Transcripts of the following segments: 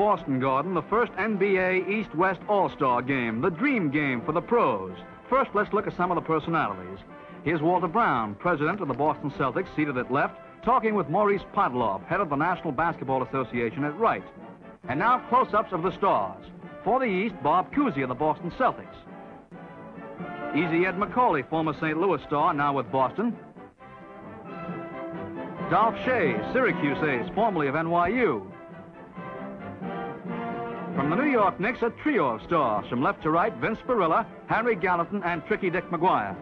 Boston Garden, the first NBA East-West All-Star game, the dream game for the pros. First, let's look at some of the personalities. Here's Walter Brown, president of the Boston Celtics, seated at left, talking with Maurice Podoloff, head of the National Basketball Association, at right. And now close-ups of the stars. For the East, Bob Cousy of the Boston Celtics. Easy Ed Macaulay, former St. Louis star, now with Boston. Dolph Schayes, Syracuse ace, formerly of NYU. From the New York Knicks, a trio of stars. From left to right, Vince Spirilla, Harry Gallatin, and Tricky Dick McGuire.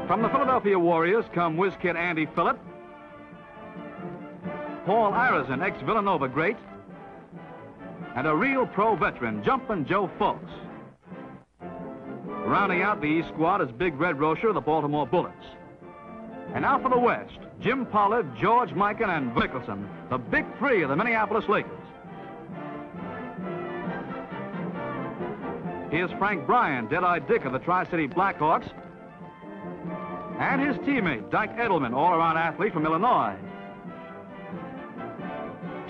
From the Philadelphia Warriors come whiz kid Andy Phillip, Paul Arizin, ex-Villanova great, and a real pro veteran, Jumpin' Joe Fulks. Rounding out the East squad is Big Red Rocher of the Baltimore Bullets. And now for the West, Jim Pollard, George Mikan, and Nicholson, the big three of the Minneapolis Lakers. Here's Frank Bryan, Dead-Eye Dick of the Tri-City Blackhawks, and his teammate, Dyke Edelman, all-around athlete from Illinois.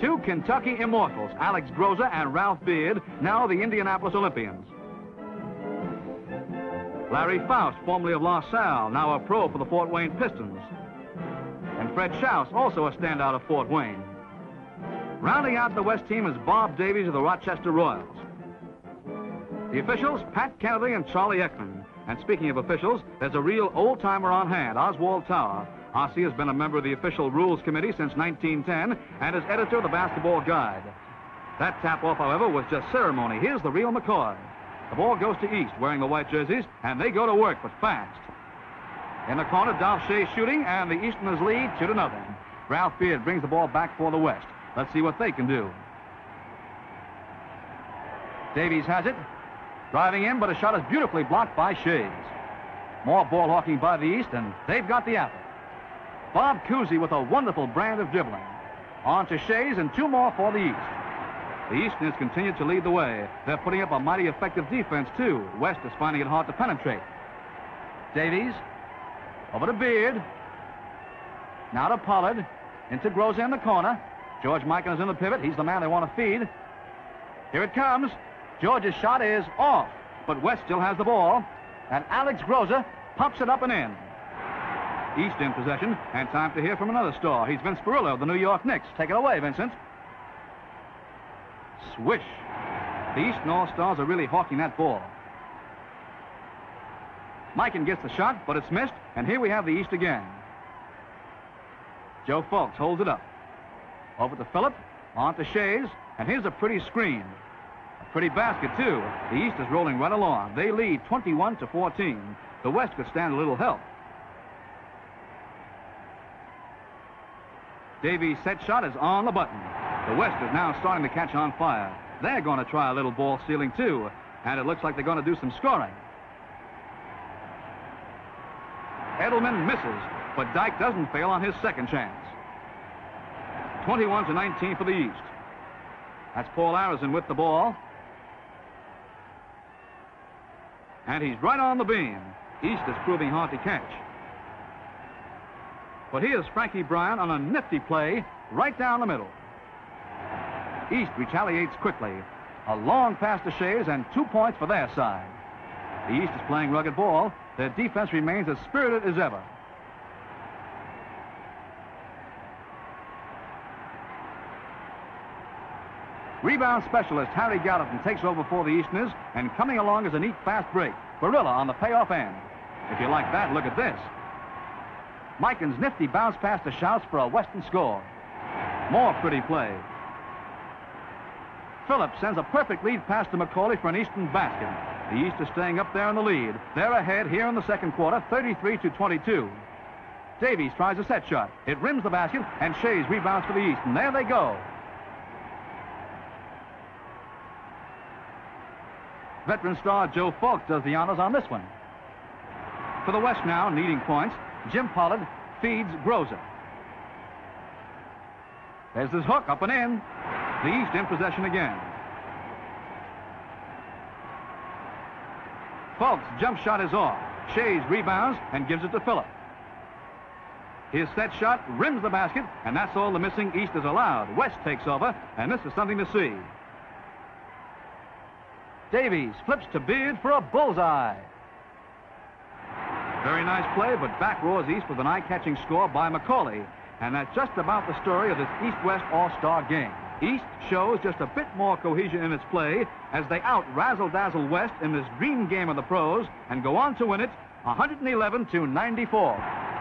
Two Kentucky immortals, Alex Groza and Ralph Beard, now the Indianapolis Olympians. Larry Faust, formerly of La Salle, now a pro for the Fort Wayne Pistons. And Fred Schaus, also a standout of Fort Wayne. Rounding out the West team is Bob Davies of the Rochester Royals. The officials, Pat Kennedy and Charlie Ekman. And speaking of officials, there's a real old-timer on hand, Oswald Tower. Ossie has been a member of the Official Rules Committee since 1910 and is editor of the Basketball Guide. That tap-off, however, was just ceremony. Here's the real McCoy. The ball goes to East, wearing the white jerseys, and they go to work, but fast. In the corner, Dolph Schayes shooting, and the Easterners lead 2-0. Ralph Beard brings the ball back for the West. Let's see what they can do. Davies has it. Driving in, but a shot is beautifully blocked by Schayes. More ball hawking by the East, and they've got the apple. Bob Cousy with a wonderful brand of dribbling. On to Schayes, and two more for the East. The Easterners continue to lead the way. They're putting up a mighty effective defense, too. West is finding it hard to penetrate. Davies, over to Beard. Now to Pollard, into Groza in the corner. George Mikan is in the pivot. He's the man they want to feed. Here it comes. George's shot is off, but West still has the ball. And Alex Groza pops it up and in. East in possession, and time to hear from another star. He's Vince Spirilla of the New York Knicks. Take it away, Vincent. Swish. The Eastern All-Stars are really hawking that ball. Mikan gets the shot, but it's missed, and here we have the East again. Joe Fulks holds it up. Over to Phillip, on to Schayes, and here's a pretty screen. A pretty basket, too. The East is rolling right along. They lead 21-14. The West could stand a little help. Davies' set shot is on the button. The West is now starting to catch on fire. They're going to try a little ball stealing, too, and it looks like they're going to do some scoring. Edelman misses, but Dyke doesn't fail on his second chance. 21-19 for the East. That's Paul Arizin with the ball. And he's right on the beam. East is proving hard to catch. But here's Frankie Bryan on a nifty play right down the middle. East retaliates quickly. A long pass to Schayes and 2 points for their side. The East is playing rugged ball. Their defense remains as spirited as ever. Rebound specialist Harry Gallatin takes over for the Easterners, and coming along is a neat fast break. Barilla on the payoff end. If you like that, look at this. Mikan's nifty bounce pass to Schaus for a Western score. More pretty play. Phillips sends a perfect lead pass to Macaulay for an Eastern basket. The East is staying up there in the lead. They're ahead here in the second quarter, 33-22. Davies tries a set shot. It rims the basket, and Schayes rebounds for the East, and there they go. Veteran star Joe Fulks does the honors on this one. For the West now, needing points, Jim Pollard feeds Groza. There's his hook, up and in. The East in possession again. Fulks' jump shot is off. Schayes rebounds and gives it to Phillip. His set shot rims the basket, and that's all the missing East is allowed. West takes over, and this is something to see. Davies flips to Beard for a bullseye. Very nice play, but back roars East with an eye-catching score by Macaulay. And that's just about the story of this East-West All-Star game. East shows just a bit more cohesion in its play as they out-razzle-dazzle West in this dream game of the pros and go on to win it 111-94.